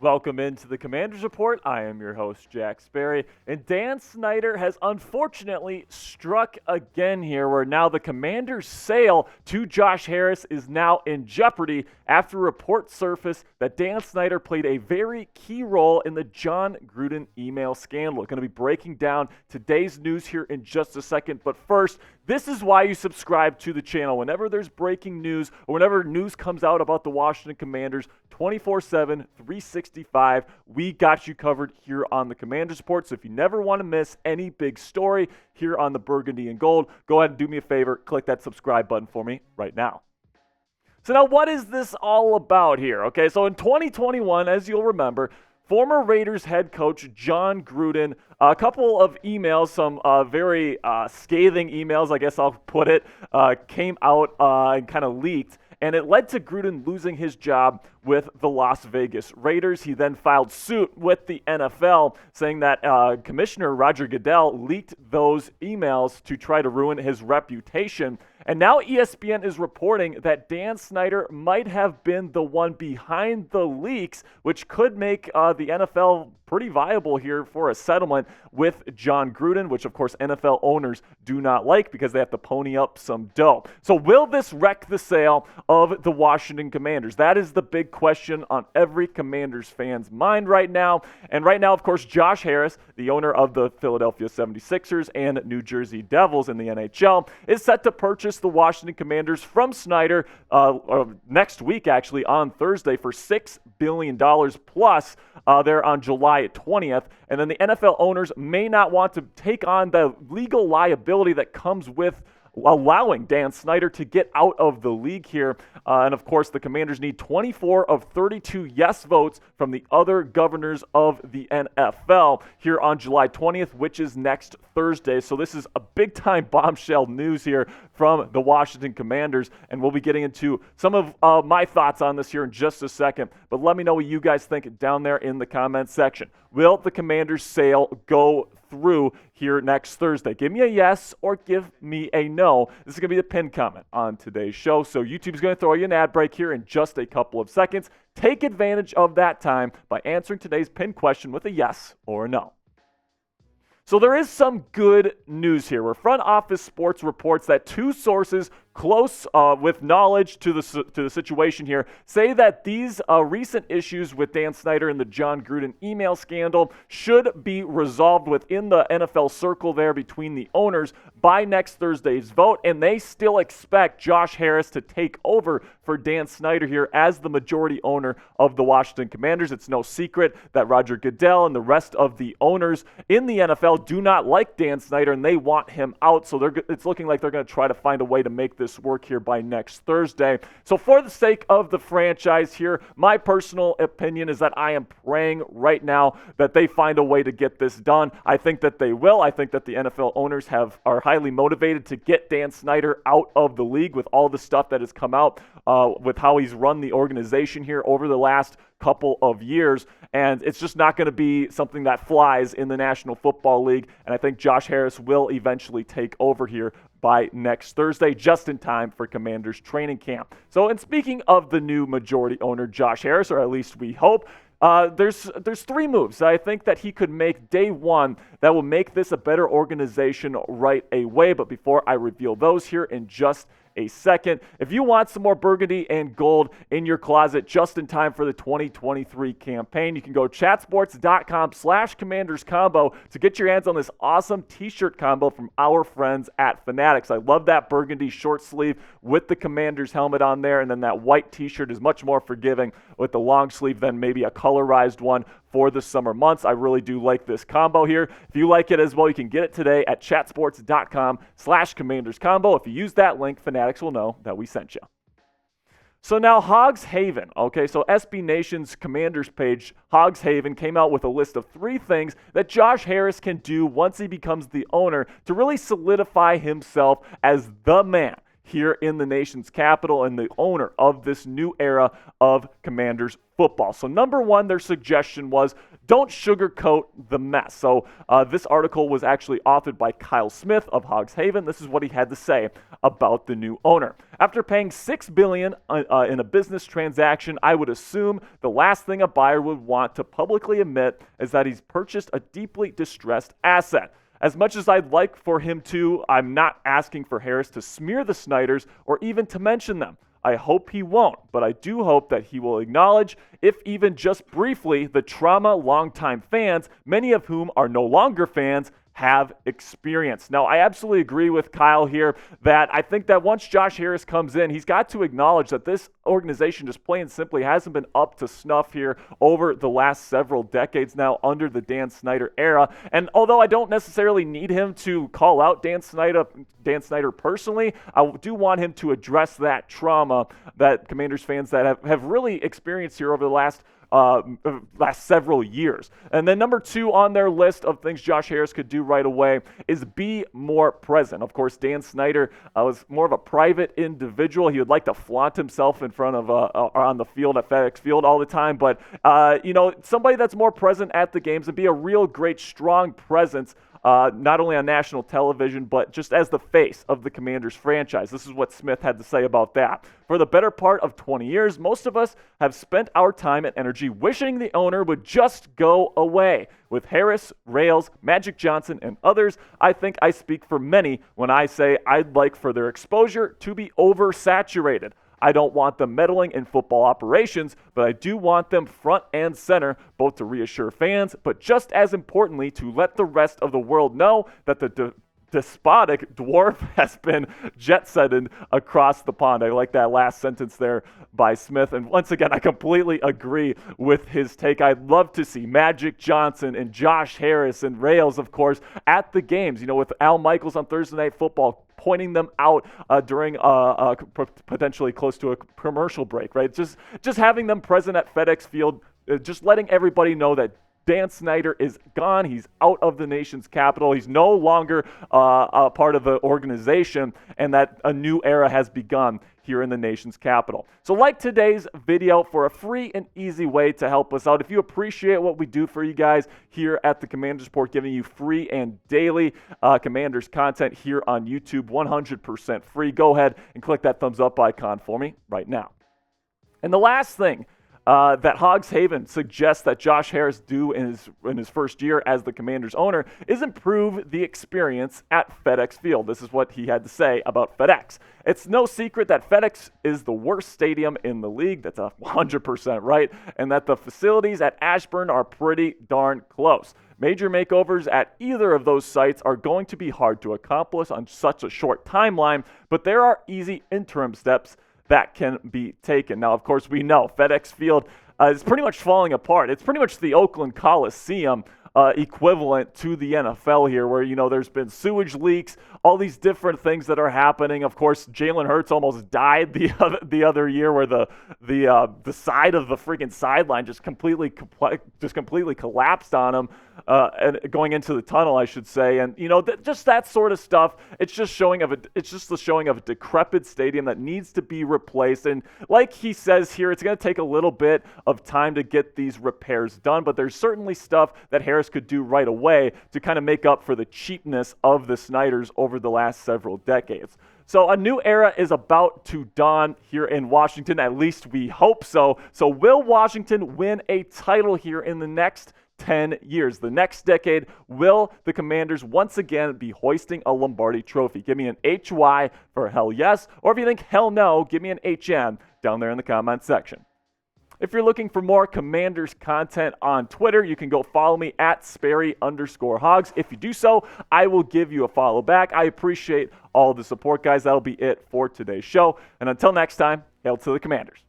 Welcome into the Commander's Report. I am your host, Jack Sperry, and Dan Snyder has unfortunately struck again here, where now the Commander's sale to Josh Harris is now in jeopardy after reports surfaced that Dan Snyder played a very key role in the John Gruden email scandal. We're going to be breaking down today's news here in just a second, but first, this is why you subscribe to the channel. Whenever there's breaking news or whenever news comes out about the Washington Commanders, 24/7, 365, we got you covered here on the Commander's Report. So if you never want to miss any big story here on the Burgundy and Gold, go ahead and do me a favor, click that subscribe button for me right now. So now what is this all about here? Okay, so in 2021, as you'll remember, former Raiders head coach John Gruden, a couple of emails, some very scathing emails, I guess I'll put it, came out and kind of leaked. And it led to Gruden losing his job with the Las Vegas Raiders. He then filed suit with the NFL, saying that Commissioner Roger Goodell leaked those emails to try to ruin his reputation. And now ESPN is reporting that Dan Snyder might have been the one behind the leaks, which could make the NFL pretty viable here for a settlement with John Gruden, which of course NFL owners do not like because they have to pony up some dough. So will this wreck the sale of the Washington Commanders? That is the big question on every Commanders fan's mind right now. And right now, of course, Josh Harris, the owner of the Philadelphia 76ers and New Jersey Devils in the NHL, is set to purchase the Washington Commanders from Snyder next week, actually, on Thursday for $6 billion plus there on July 20th. And then the NFL owners may not want to take on the legal liability that comes with allowing Dan Snyder to get out of the league here. And of course, the Commanders need 24 of 32 yes votes from the other governors of the NFL here on July 20th, which is next Thursday. So this is a big-time bombshell news here from the Washington Commanders, and we'll be getting into some of my thoughts on this here in just a second. But let me know what you guys think down there in the comments section. Will the Commanders sale go through here next Thursday? Give me a yes or give me a no. This is going to be the pinned comment on today's show. So YouTube's going to throw you an ad break here in just a couple of seconds. Take advantage of that time by answering today's pinned question with a yes or a no. So there is some good news here, where Front Office Sports reports that two sources close with knowledge to the situation here say that these recent issues with Dan Snyder and the John Gruden email scandal should be resolved within the NFL circle there between the owners by next Thursday's vote, and they still expect Josh Harris to take over for Dan Snyder here as the majority owner of the Washington Commanders. It's no secret that Roger Goodell and the rest of the owners in the NFL do not like Dan Snyder, and they want him out, so it's looking like they're going to try to find a way to make this work here by next Thursday. So for the sake of the franchise here, my personal opinion is that I am praying right now that they find a way to get this done. I think that they will. I think that the NFL owners are highly motivated to get Dan Snyder out of the league with all the stuff that has come out with how he's run the organization here over the last couple of years, and it's just not going to be something that flies in the National Football League, and I think Josh Harris will eventually take over here by next Thursday, just in time for Commanders training camp. So, and speaking of the new majority owner, Josh Harris, or at least we hope, there's three moves I think that he could make day one that will make this a better organization right away. But before I reveal those here in just a second, if you want some more burgundy and gold in your closet just in time for the 2023 campaign, you can go chatsports.com/commanderscombo to get your hands on this awesome t-shirt combo from our friends at Fanatics. I love that burgundy short sleeve with the Commanders helmet on there, and then that white t-shirt is much more forgiving with the long sleeve than maybe a colorized one for the summer months. I really do like this combo here. If you like it as well, you can get it today at chatsports.com/commanderscombo. If you use that link, Fanatics will know that we sent you. So now Hogs Haven, okay, so SB Nation's Commanders page, Hogs Haven, came out with a list of 3 things that Josh Harris can do once he becomes the owner to really solidify himself as the man here in the nation's capital and the owner of this new era of Commanders football. So number 1, their suggestion was don't sugarcoat the mess. So this article was actually authored by Kyle Smith of Hogs Haven. This is what he had to say about the new owner. After paying $6 billion in a business transaction, I would assume the last thing a buyer would want to publicly admit is that he's purchased a deeply distressed asset. As much as I'd like for him to, I'm not asking for Harris to smear the Snyders or even to mention them. I hope he won't, but I do hope that he will acknowledge, if even just briefly, the trauma longtime fans, many of whom are no longer fans, have experienced. Now, I absolutely agree with Kyle here that I think that once Josh Harris comes in, he's got to acknowledge that this organization just plain and simply hasn't been up to snuff here over the last several decades now under the Dan Snyder era. And although I don't necessarily need him to call out Dan Snyder personally, I do want him to address that trauma that Commanders fans that have really experienced here over the last several years. And then number 2 on their list of things Josh Harris could do right away is be more present. Of course, Dan Snyder was more of a private individual. He would like to flaunt himself in front of on the field at FedEx Field all the time, but somebody that's more present at the games and be a real great strong presence not only on national television, but just as the face of the Commanders franchise. This is what Smith had to say about that. For the better part of 20 years, most of us have spent our time and energy wishing the owner would just go away. With Harris, Rales, Magic Johnson, and others, I think I speak for many when I say I'd like for their exposure to be oversaturated. I don't want them meddling in football operations, but I do want them front and center, both to reassure fans, but just as importantly, to let the rest of the world know that the despotic dwarf has been jettisoned across the pond. I like that last sentence there by Smith. And once again, I completely agree with his take. I'd love to see Magic Johnson and Josh Harris and Rales, of course, at the games, with Al Michaels on Thursday Night Football, pointing them out during potentially close to a commercial break, right? Just having them present at FedEx Field, just letting everybody know that Dan Snyder is gone. He's out of the nation's capital. He's no longer a part of the organization, and that a new era has begun here in the nation's capital. So like today's video, for a free and easy way to help us out, if you appreciate what we do for you guys here at the Commanders Report, giving you free and daily Commanders content here on YouTube, 100% free, go ahead and click that thumbs up icon for me right now. And the last thing that Hogs Haven suggests that Josh Harris do in his first year as the Commanders owner is improve the experience at FedEx Field. This is what he had to say about FedEx. It's no secret that FedEx is the worst stadium in the league. That's 100% right. And that the facilities at Ashburn are pretty darn close. Major makeovers at either of those sites are going to be hard to accomplish on such a short timeline, but there are easy interim steps that can be taken. Now, of course, we know FedEx Field is pretty much falling apart. It's pretty much the Oakland Coliseum equivalent to the NFL here, where, there's been sewage leaks, all these different things that are happening. Of course, Jalen Hurts almost died the other year, where the side of the freaking sideline just completely collapsed on him, and going into the tunnel, I should say. And just that sort of stuff. It's just the showing of a decrepit stadium that needs to be replaced. And like he says here, it's going to take a little bit of time to get these repairs done, but there's certainly stuff that Harris could do right away to kind of make up for the cheapness of the Snyders over the last several decades. So a new era is about to dawn here in Washington, at least we hope so. So will Washington win a title here in the next 10 years? The next decade, will the Commanders once again be hoisting a Lombardi trophy? Give me an HY for hell yes, or if you think hell no, give me an HM down there in the comment section. If you're looking for more Commanders content on Twitter, you can go follow me at Sperry_Hogs. If you do so, I will give you a follow back. I appreciate all the support, guys. That'll be it for today's show. And until next time, hail to the Commanders.